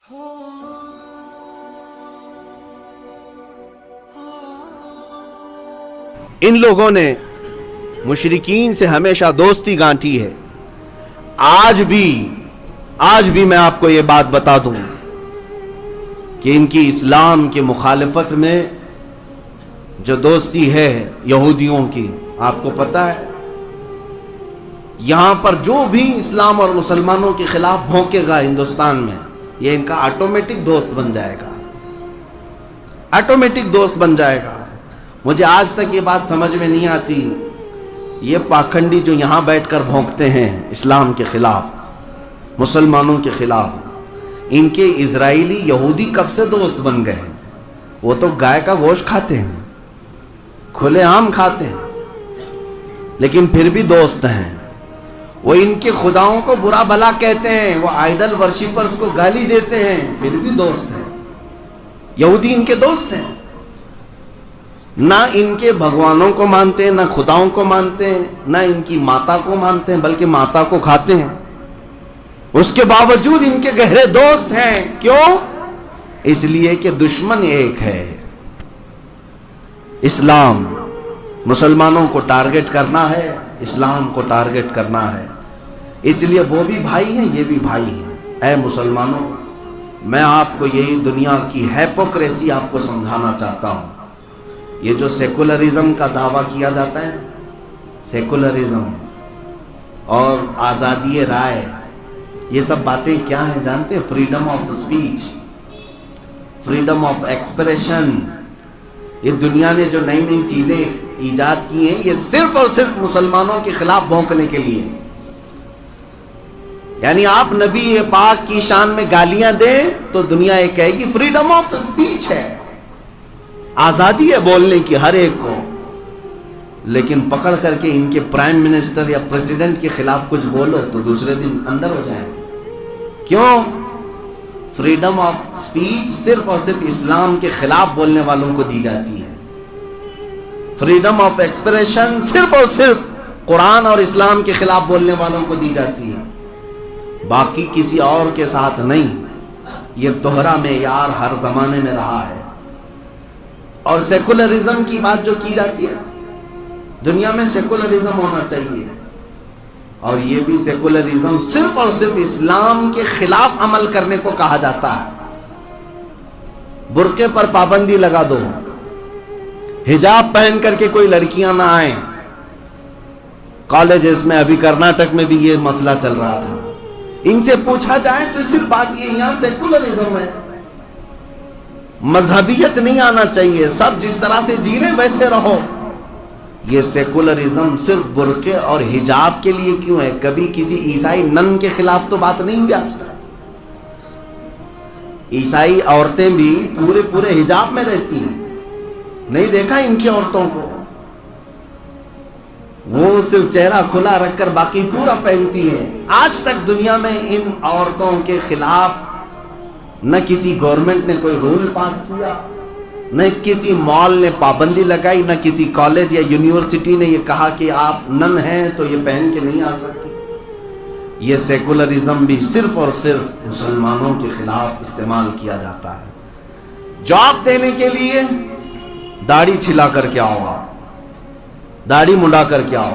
ان لوگوں نے مشرکین سے ہمیشہ دوستی گانٹھی ہے. آج بھی میں آپ کو یہ بات بتا دوں کہ ان کی اسلام کی مخالفت میں جو دوستی ہے یہودیوں کی، آپ کو پتہ ہے یہاں پر جو بھی اسلام اور مسلمانوں کے خلاف بھونکے گا ہندوستان میں، یہ ان کا آٹومیٹک دوست بن جائے گا، آٹومیٹک دوست بن جائے گا. مجھے آج تک یہ بات سمجھ میں نہیں آتی، یہ پاکھنڈی جو یہاں بیٹھ کر بھونکتے ہیں اسلام کے خلاف، مسلمانوں کے خلاف، ان کے اسرائیلی یہودی کب سے دوست بن گئے ہیں؟ وہ تو گائے کا گوشت کھاتے ہیں، کھلے عام کھاتے ہیں، لیکن پھر بھی دوست ہیں. وہ ان کے خداؤں کو برا بھلا کہتے ہیں، وہ آئیڈل ورشپرز کو گالی دیتے ہیں، پھر بھی دوست ہیں. یہودی ان کے دوست ہیں، نہ ان کے بھگوانوں کو مانتے ہیں، نہ خداؤں کو مانتے ہیں، نہ ان کی ماتا کو مانتے ہیں، بلکہ ماتا کو کھاتے ہیں. اس کے باوجود ان کے گہرے دوست ہیں. کیوں؟ اس لیے کہ دشمن ایک ہے، اسلام. مسلمانوں کو ٹارگٹ کرنا ہے، اسلام کو ٹارگٹ کرنا ہے. اس لیے وہ بھی بھائی ہیں، یہ بھی بھائی ہیں. اے مسلمانوں، میں آپ کو یہی دنیا کی ہیپوکریسی آپ کو سمجھانا چاہتا ہوں. یہ جو سیکولرزم کا دعویٰ کیا جاتا ہے، سیکولرزم اور آزادی رائے، یہ سب باتیں کیا ہیں جانتے ہیں؟ Freedom of speech, freedom of expression. یہ دنیا نے جو نئی نئی چیزیں ایجاد کی ہیں، یہ صرف اور صرف مسلمانوں کے خلاف بھونکنے کے لیے. یعنی آپ نبی پاک کی شان میں گالیاں دیں تو دنیا یہ کہے گی فریڈم آف اسپیچ ہے، آزادی ہے بولنے کی ہر ایک کو. لیکن پکڑ کر کے ان کے پرائم منسٹر یا پریزیڈنٹ کے خلاف کچھ بولو تو دوسرے دن اندر ہو جائیں. کیوں؟ فریڈم آف اسپیچ صرف اور صرف اسلام کے خلاف بولنے والوں کو دی جاتی ہے. فریڈم آف ایکسپریشن صرف اور صرف قرآن اور اسلام کے خلاف بولنے والوں کو دی جاتی ہے، باقی کسی اور کے ساتھ نہیں. یہ دوہرا معیار ہر زمانے میں رہا ہے. اور سیکولرزم کی بات جو کی جاتی ہے، دنیا میں سیکولرزم ہونا چاہیے، اور یہ بھی سیکولرزم صرف اور صرف اسلام کے خلاف عمل کرنے کو کہا جاتا ہے. برقعے پر پابندی لگا دو، حجاب پہن کر کے کوئی لڑکیاں نہ آئیں. کالجز میں ابھی کرناٹک میں بھی یہ مسئلہ چل رہا تھا. ان سے پوچھا جائے تو صرف بات یہ یہاں سیکولرزم ہے، مذہبیت نہیں آنا چاہیے، سب جس طرح سے جی رہے ویسے رہو. یہ سیکولرزم صرف برقعے اور حجاب کے لیے کیوں ہے؟ کبھی کسی عیسائی نن کے خلاف تو بات نہیں ہوئی آج تک. عیسائی عورتیں بھی پورے حجاب میں رہتی ہیں، نہیں دیکھا ان کی عورتوں کو؟ وہ صرف چہرہ کھلا رکھ کر باقی پورا پہنتی ہیں. آج تک دنیا میں ان عورتوں کے خلاف نہ کسی گورنمنٹ نے کوئی رول پاس کیا، نہ کسی مال نے پابندی لگائی، نہ کسی کالج یا یونیورسٹی نے یہ کہا کہ آپ نن ہیں تو یہ پہن کے نہیں آ سکتی. یہ سیکولرزم بھی صرف اور صرف مسلمانوں کے خلاف استعمال کیا جاتا ہے. جاب دینے کے لیے داڑھی چھلا کر کے آؤ، آپ داڑھی منڈا کر کے آؤ.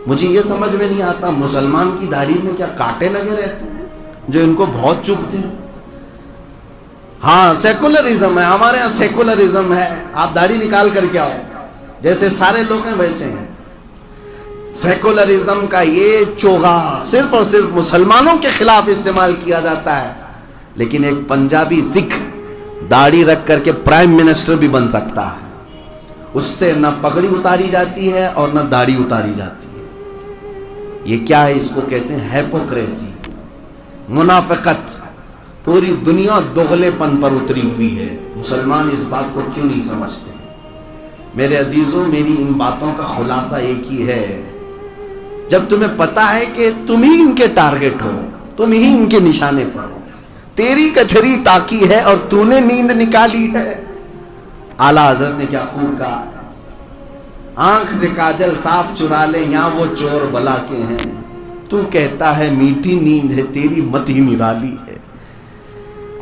مجھے یہ سمجھ میں نہیں آتا مسلمان کی داڑھی میں کیا کانٹے لگے رہتے ہیں جو ان کو بہت چبھتے ہیں؟ ہاں سیکولرزم ہے، ہمارے ہاں سیکولرزم ہے، آپ داڑھی نکال کر کے آؤ، جیسے سارے لوگ ہیں ویسے ہیں. سیکولرزم کا یہ چوغا صرف اور صرف مسلمانوں کے خلاف استعمال کیا جاتا ہے. لیکن ایک پنجابی سکھ داڑھی رکھ کر کے پرائم منسٹر بھی بن سکتا ہے، اس سے نہ پگڑی اتاری جاتی ہے اور نہ داڑھی اتاری جاتی ہے. یہ کیا ہے؟ اس کو کہتے ہیں ہیپوکریسی، منافقت. پوری دنیا دغلے پن پر اتری ہوئی ہے. مسلمان اس بات کو کیوں نہیں سمجھتے؟ میرے عزیزوں، میری ان باتوں کا خلاصہ ایک ہی ہے. جب تمہیں پتا ہے کہ تم ہی ان کے ٹارگٹ ہو، تم ہی ان کے نشانے پر ہو، تیری کٹھری تاکی ہے اور تو نے نیند نکالی ہے. اعلیٰ حضرت نے کیا خوب کہا، آنکھ سے کاجل صاف چرا لے یہاں وہ چور بلا کے ہیں، تو کہتا ہے میٹھی نیند ہے تیری مت ہی نرالی ہے.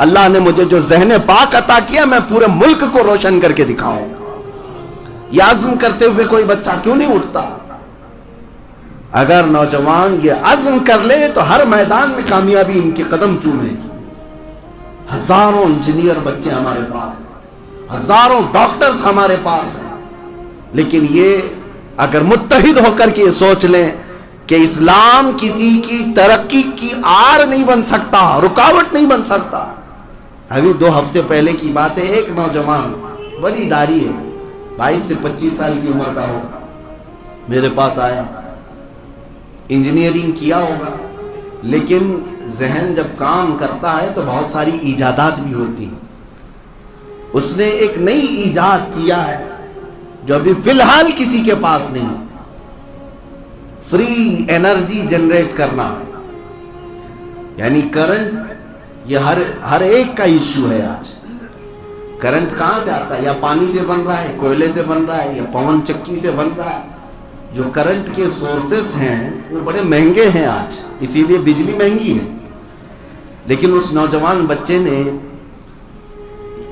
اللہ نے مجھے جو ذہن پاک عطا کیا میں پورے ملک کو روشن کر کے دکھاؤں. یہ عزم کرتے ہوئے کوئی بچہ کیوں نہیں اٹھتا؟ اگر نوجوان یہ عزم کر لے تو ہر میدان میں کامیابی ان کے قدم چومے گی. ہزاروں انجینئر بچے ہمارے پاس ہیں، ہزاروں ڈاکٹرز ہمارے پاس ہیں، لیکن یہ اگر متحد ہو کر کے یہ سوچ لیں کہ اسلام کسی کی ترقی کی آڑ نہیں بن سکتا، رکاوٹ نہیں بن سکتا. ابھی 2 ہفتے پہلے کی بات ہے، ایک نوجوان بڑی داڑھی ہے، 22 سے 25 سال کی عمر کا ہوگا، میرے پاس آیا. انجینئرنگ کیا ہوگا، لیکن ذہن جب کام کرتا ہے تو بہت ساری ایجادات بھی ہوتی ہیں. اس نے ایک نئی ایجاد کیا ہے جو ابھی فی الحال کسی کے پاس نہیں. فری انرجی جنریٹ کرنا، یعنی کرنٹ. یہ ہر ایک کا ایشو ہے آج. کرنٹ کہاں سے آتا ہے؟ یا پانی سے بن رہا ہے، کوئلے سے بن رہا ہے، یا پون چکی سے بن رہا ہے. جو کرنٹ کے سورسز ہیں وہ بڑے مہنگے ہیں آج، اسی لیے بجلی مہنگی ہے. لیکن اس نوجوان بچے نے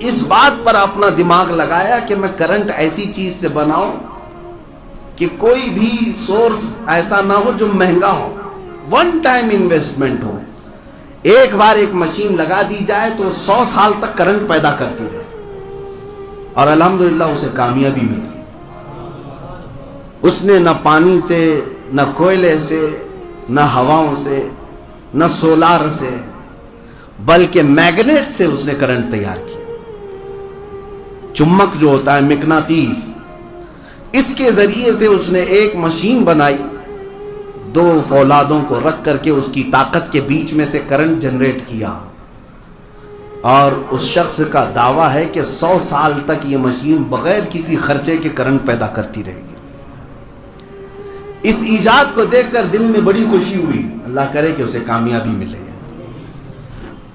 اس بات پر اپنا دماغ لگایا کہ میں کرنٹ ایسی چیز سے بناؤں کہ کوئی بھی سورس ایسا نہ ہو جو مہنگا ہو، ون ٹائم انویسٹمنٹ ہو. ایک بار ایک مشین لگا دی جائے تو 100 سال تک کرنٹ پیدا کرتی رہے. اور الحمدللہ اسے کامیابی ملی. اس نے نہ پانی سے، نہ کوئلے سے، نہ ہواؤں سے، نہ سولار سے، بلکہ میگنیٹ سے اس نے کرنٹ تیار کیا. چمک جو ہوتا ہے، مقناطیس، اس کے ذریعے سے اس نے ایک مشین بنائی. 2 فولادوں کو رکھ کر کے اس کی طاقت کے بیچ میں سے کرنٹ جنریٹ کیا. اور اس شخص کا دعویٰ ہے کہ 100 سال تک یہ مشین بغیر کسی خرچے کے کرنٹ پیدا کرتی رہے گی. اس ایجاد کو دیکھ کر دل میں بڑی خوشی ہوئی. اللہ کرے کہ اسے کامیابی ملے.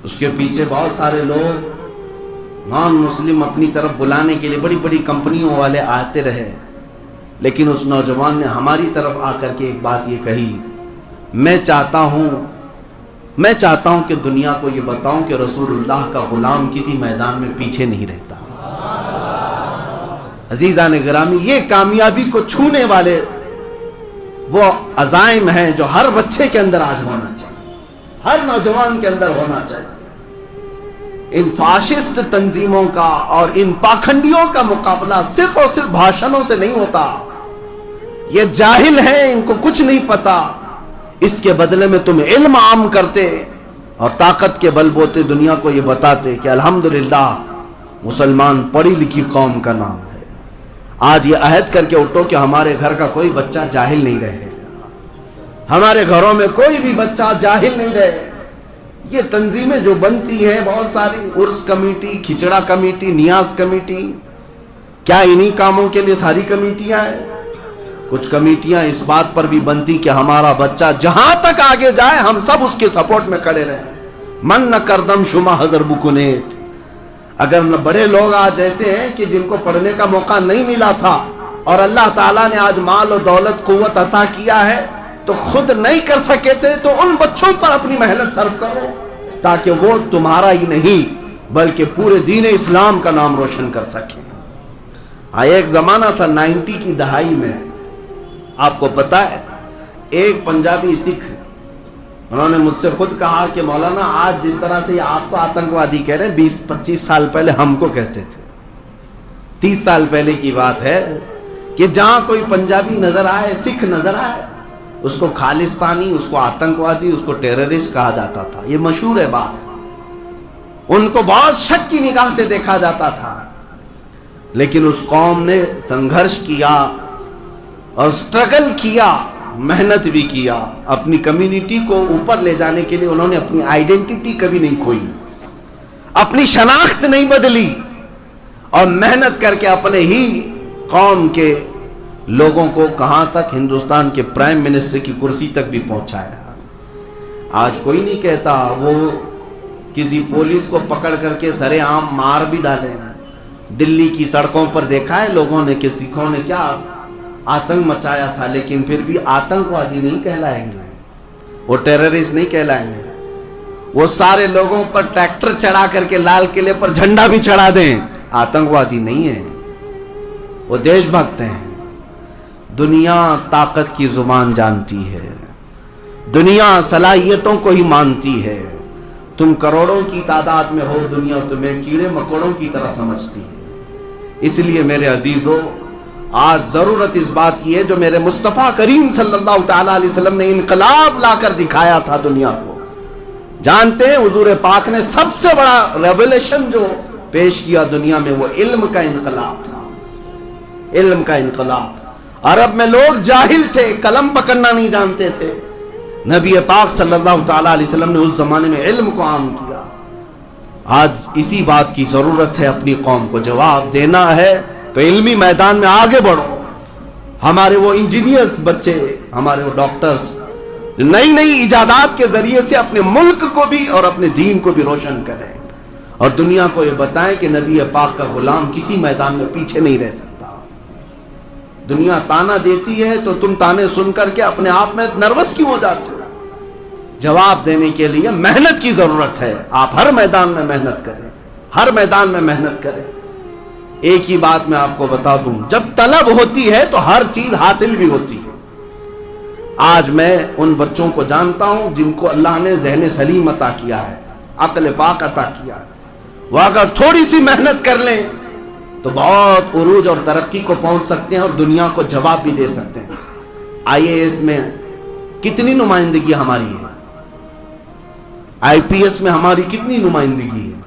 اس کے پیچھے بہت سارے لوگ نان مسلم اپنی طرف بلانے کے لیے بڑی بڑی کمپنیوں والے آتے رہے، لیکن اس نوجوان نے ہماری طرف آ کر کے ایک بات یہ کہی، میں چاہتا ہوں کہ دنیا کو یہ بتاؤں کہ رسول اللہ کا غلام کسی میدان میں پیچھے نہیں رہتا. عزیزان گرامی، یہ کامیابی کو چھونے والے وہ عزائم ہیں جو ہر بچے کے اندر آج ہونا چاہیے، ہر نوجوان کے اندر ہونا چاہیے. ان فاشسٹ تنظیموں کا اور ان پاکھنڈیوں کا مقابلہ صرف اور صرف بھاشنوں سے نہیں ہوتا. یہ جاہل ہیں، ان کو کچھ نہیں پتا. اس کے بدلے میں تم علم عام کرتے اور طاقت کے بل بوتے دنیا کو یہ بتاتے کہ الحمدللہ مسلمان پڑھی لکھی قوم کا نام ہے. آج یہ عہد کر کے اٹھو کہ ہمارے گھر کا کوئی بچہ جاہل نہیں رہے، ہمارے گھروں میں کوئی بھی بچہ جاہل نہیں رہے. یہ تنظیمیں جو بنتی ہیں بہت ساری، عرس کمیٹی، کھچڑا کمیٹی، نیاز کمیٹی، کیا انہی کاموں کے لیے ساری کمیٹیاں ہیں؟ کچھ کمیٹیاں اس بات پر بھی بنتی کہ ہمارا بچہ جہاں تک آگے جائے ہم سب اس کے سپورٹ میں کھڑے رہیں. من نہ کردم شما حضر بکنیت. اگر بڑے لوگ آج ایسے ہیں کہ جن کو پڑھنے کا موقع نہیں ملا تھا اور اللہ تعالیٰ نے آج مال و دولت قوت عطا کیا ہے تو خود نہیں کر سکے تھے، تو ان بچوں پر اپنی محنت صرف کرو تاکہ وہ تمہارا ہی نہیں بلکہ پورے دین اسلام کا نام روشن کر سکیں. ایک زمانہ تھا 90 کی دہائی میں، آپ کو پتا ہے، ایک پنجابی سکھ، انہوں نے مجھ سے خود کہا کہ مولانا آج جس طرح سے آپ کو آتنکوادی کہہ رہے ہیں 20-25 سال پہلے ہم کو کہتے تھے. 30 سال پہلے کی بات ہے کہ جہاں کوئی پنجابی نظر آئے، سکھ نظر آئے، اس کو خالستانی، اس کو آتنکوادی، اس کو ٹیررسٹ کہا جاتا تھا. یہ مشہور ہے بات. ان کو بہت شک کی نگاہ سے دیکھا جاتا تھا. لیکن اس قوم نے سنگھرش کیا اور سٹرگل کیا، محنت بھی کیا. اپنی کمیونٹی کو اوپر لے جانے کے لیے انہوں نے اپنی آئیڈینٹی کبھی نہیں کھوئی، اپنی شناخت نہیں بدلی، اور محنت کر کے اپنے ہی قوم کے لوگوں کو کہاں تک، ہندوستان کے پرائم منسٹر کی کرسی تک بھی پہنچایا. آج کوئی نہیں کہتا وہ کسی پولیس کو پکڑ کر کے سرے عام مار بھی ڈالے. دلی کی سڑکوں پر دیکھا ہے لوگوں نے کہ سکھوں نے کیا آتنک مچایا تھا، لیکن پھر بھی آتنکوادی نہیں کہلائیں گے، وہ ٹیررسٹ نہیں کہلائیں گے. وہ سارے لوگوں پر ٹریکٹر چڑھا کر کے لال قلعے پر جھنڈا بھی چڑھا دیں، آتنکوادی نہیں ہیں، وہ دیش بھکت ہیں۔ دنیا طاقت کی زبان جانتی ہے، دنیا صلاحیتوں کو ہی مانتی ہے۔ تم کروڑوں کی تعداد میں ہو، دنیا تمہیں کیڑے مکوڑوں کی طرح سمجھتی ہے۔ اس لیے میرے عزیزو، آج ضرورت اس بات کی ہے جو میرے مصطفیٰ کریم صلی اللہ تعالیٰ علیہ وسلم نے انقلاب لا کر دکھایا تھا دنیا کو۔ جانتے ہیں حضور پاک نے سب سے بڑا ریولیشن جو پیش کیا دنیا میں، وہ علم کا انقلاب تھا۔ علم کا انقلاب۔ عرب میں لوگ جاہل تھے، قلم پکڑنا نہیں جانتے تھے۔ نبی پاک صلی اللہ تعالیٰ علیہ وسلم نے اس زمانے میں علم کو عام کیا۔ آج اسی بات کی ضرورت ہے، اپنی قوم کو جواب دینا ہے تو علمی میدان میں آگے بڑھو۔ ہمارے وہ انجینئرز بچے، ہمارے وہ ڈاکٹرز نئی نئی ایجادات کے ذریعے سے اپنے ملک کو بھی اور اپنے دین کو بھی روشن کریں، اور دنیا کو یہ بتائیں کہ نبی پاک کا غلام کسی میدان میں پیچھے نہیں رہ سکتا۔ دنیا تانا دیتی ہے تو تم تانے سن کر کے اپنے آپ میں نروس کیوں ہو جاتے ہو؟ جواب دینے کے لیے محنت کی ضرورت ہے۔ آپ ہر میدان میں محنت کریں، ہر میدان میں محنت کریں۔ ایک ہی بات میں آپ کو بتا دوں، جب طلب ہوتی ہے تو ہر چیز حاصل بھی ہوتی ہے۔ آج میں ان بچوں کو جانتا ہوں جن کو اللہ نے ذہن سلیم عطا کیا ہے، عقل پاک عطا کیا ہے، وہ اگر تھوڑی سی محنت کر لیں تو بہت عروج اور ترقی کو پہنچ سکتے ہیں اور دنیا کو جواب بھی دے سکتے ہیں۔ آئی اے ایس میں کتنی نمائندگی ہماری ہے، آئی پی ایس میں ہماری کتنی نمائندگی ہے،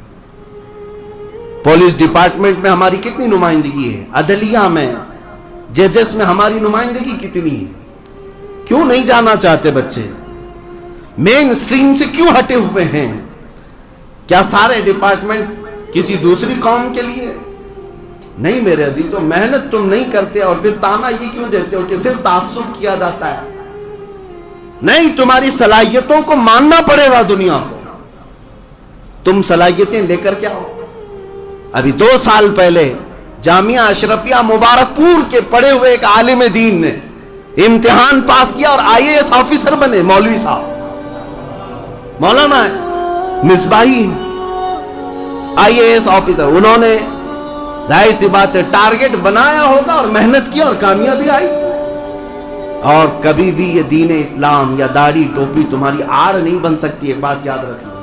پولیس ڈپارٹمنٹ میں ہماری کتنی نمائندگی ہے، عدلیہ میں، ججز میں ہماری نمائندگی کتنی ہے۔ کیوں نہیں جانا چاہتے بچے؟ مین سٹریم سے کیوں ہٹے ہوئے ہیں؟ کیا سارے ڈپارٹمنٹ کسی دوسری قوم کے لیے؟ نہیں میرے عزیزو، محنت تم نہیں کرتے اور پھر تانا یہ کیوں دیتے ہو کہ صرف تعصب کیا جاتا ہے؟ نہیں، تمہاری صلاحیتوں کو ماننا پڑے گا دنیا کو۔ تم صلاحیتیں لے کر کیا ہو؟ ابھی 2 سال پہلے جامعہ اشرفیہ مبارک پور کے پڑھے ہوئے ایک عالم دین نے امتحان پاس کیا اور آئی اے ایس آفیسر بنے، مولوی صاحب، مولانا مصباحی آئی اے ایس آفیسر۔ انہوں نے ظاہر سی بات ہے ٹارگٹ بنایا ہوگا اور محنت کی اور کامیابی آئی۔ اور کبھی بھی یہ دین اسلام یا داڑھی ٹوپی تمہاری آڑ نہیں بن سکتی، ایک بات یاد رکھنا۔